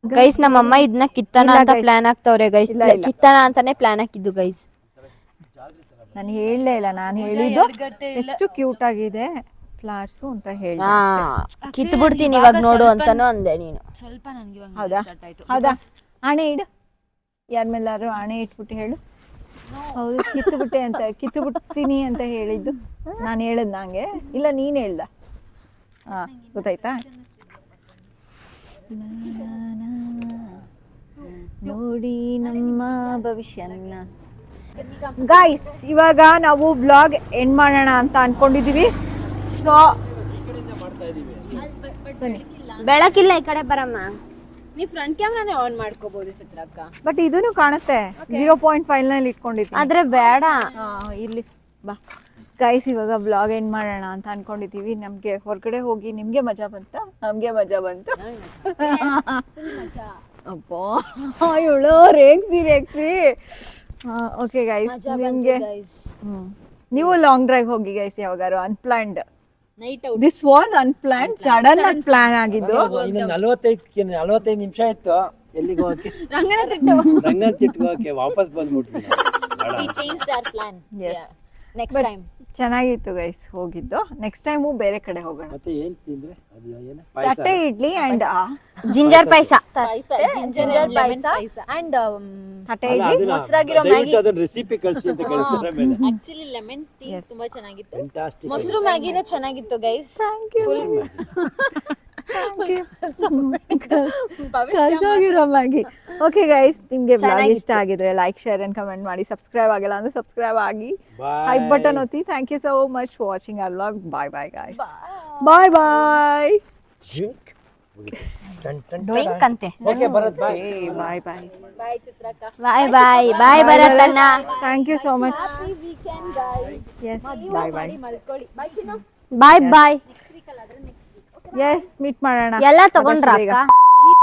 ಗೈಸ್. ನಮ್ಮಮ್ಮ ಇದನ್ನ ಕಿತ್ತನ ಅಂತ ಪ್ಲಾನ್ ಆಗ್ತವ್ರೆ ಗೈಸ್, ಕಿತ್ತನ ಅಂತಾನೆ ಪ್ಲಾನ್ ಹಾಕಿದ್ದು ಗೈಸ್. ನಾನು ಹೇಳಲೇ ಇಲ್ಲ, ನಾನು ಹೇಳಿದ್ದು ಎಷ್ಟು ಕ್ಯೂಟ್ ಆಗಿದೆ ಫ್ಲವರ್ಸ್ ಅಂತ ಹೇಳಿ. ಕಿತ್ತು ಬಿಡ್ತೀನಿ ಇವಾಗ ನೋಡು ಅಂತಾನು ಅಂದೆ ನೀನು. ಸ್ವಲ್ಪ ನನಗೆ ಇವಾಗ ಹೌದಾ ಹೌದಾ ಆಣೆ ಇಡು, ಯಾರ ಮೇಲಾರು ಆಣೆ ಇಟ್ಬಿಟ್ಟು ಹೇಳು. ಹೌದು ಕಿತ್ತು ಬಿಡ್ತೀನಿ ಅಂತ ಹೇಳಿದ್ದು ನಾನು ಹೇಳದ್ ನಂಗೆ, ಇಲ್ಲ ನೀನ್ ಹೇಳ್ದ? ಹಾ ಗೊತ್ತಾಯ್ತಾ? ನೋಡಿ ನಮ್ಮ ಭವಿಷ್ಯನ. ಗೈಸ್ ಇವಾಗ ನಾವು ಬ್ಲಾಗ್ ಎಂಡ್ ಮಾಡೋಣ ಅಂತ ಅನ್ಕೊಂಡಿದೀವಿ. ಸೊ ಬೆಳಕಿಲ್ಲ ಈ ಕಡೆ ಬರಮ್ಮ. ನೀವು ಫ್ರಂಟ್ ಕ್ಯಾಮ್ರಾನೇ ಆನ್ ಮಾಡ್ಕೋಬಹುದು ಚಿತ್ರಕ್ಕ. ಬಟ್ ಇದೂನು ಕಾಣುತ್ತೆ 0.5 ನಲ್ಲಿ ಇಟ್ಕೊಂಡಿದ್ದೀನಿ. ಆದ್ರೆ ಬೇಡ ಇಲ್ಲಿ ಬಾ ಗೈಸ್, ಇವಾಗ ಬ್ಲಾಗ್ ಎಂಡ್ ಮಾಡೋಣ ಅಂತ ಅನ್ಕೊಂಡಿದೀವಿ. ನಮ್ಗೆ ಹೊರಗಡೆ ಹೋಗಿ ನಿಮ್ಗೆ ಮಜಾ ಬಂತ, ನಮ್ಗೆ ಮಜಾ ಬಂತು. ಅಪ್ಪ ಇವಳು ರೇಗ್ಸಿ. ಓಕೆ ಗೈಸ್, ನಿಮ್ಗೆ ನೀವು ಲಾಂಗ್ ಡ್ರೈವ್ ಹೋಗಿ ಗೈಸ್ ಯಾವಾಗಾರು unplanned night out this was unplan, sudden ಆಗಿ ಪ್ಲಾನ್ ಆಗಿದ್ದು. ಇನ್ನು 45 ನಿಮಿಷ ಇತ್ತು ಎಲ್ಲಿಗೆ ಹೋಗಕ್ಕೆ, ರಂಗನತಿಟ್ಟಿಗೆ ಹೋಗಕ್ಕೆ. ವಾಪಸ್ ಬಂದ್ಬಿಟ್ವಿ. Change or plan. Next time ಚೆನ್ನಾಗಿತ್ತು ಗೈಸ್ ಹೋಗಿದ್ದು. ನೆಕ್ಸ್ಟ್ ಟೈಮು ಬೇರೆ ಕಡೆ ಹೋಗೋಣ. ಮತ್ತೆ ಏನ್ ತಿಂದ್ರೆ ಅದು ಏನು ತಟ್ಟೆ idli and ginger payasa, ginger payasa and ತಟ್ಟೆ ಇಡ್ಲಿ ಮೊಸರಾಗಿರೋ ಮ್ಯಾಗಿ. ಅದನ್ನ ರೆಸಿಪಿ ಕಳಿಸಿ ಅಂತ ಕೇಳ್ತಾರೆ ಮೇಲೆ. ಆಕ್ಚುಲಿ ಲೆಮನ್ ಟೀ ತುಂಬಾ ಚೆನ್ನಾಗಿತ್ತು. ಫ್ಯಾಂಟಾಸ್ಟಿಕ್. ಮೊಸರು ಮ್ಯಾಗಿನೂ ಚೆನ್ನಾಗಿತ್ತು ಗೈಸ್. ಕಳ್ಸೋಗಿರೋ ಮ್ಯಾಗಿ. ಓಕೆ ಗೈಸ್, ನಿಮ್ಗೆ ಬ್ಲಾಗ್ ಇಷ್ಟ ಆಗಿದ್ರೆ ಲೈಕ್, ಶೇರ್ ಅಂಡ್ ಕಮೆಂಟ್ ಮಾಡಿ. ಸಬ್ಸ್ಕ್ರೈಬ್ ಆಗಿಲ್ಲ ಅಂದ್ರೆ ಸಬ್ಸ್ಕ್ರೈಬ್ ಆಗಿ, ಹೈ ಬಟನ್ ಒತ್ತಿ. Thank you so much for watching our vlog. Bye bye guys. Bye bye. Drink ಅಂತೆ. Okay Bharat bye. Bye bye. Bye bye bye ಭರತಣ್ಣ. Thank you so much. Yes bye bye. Bye bye. Yes meet ಮಾಡೋಣ. ಎಲ್ಲ ತಗೊಂಡ್ರ ಆದಷ್ಟು ಬೇಗ. ಅಕ್ಕ?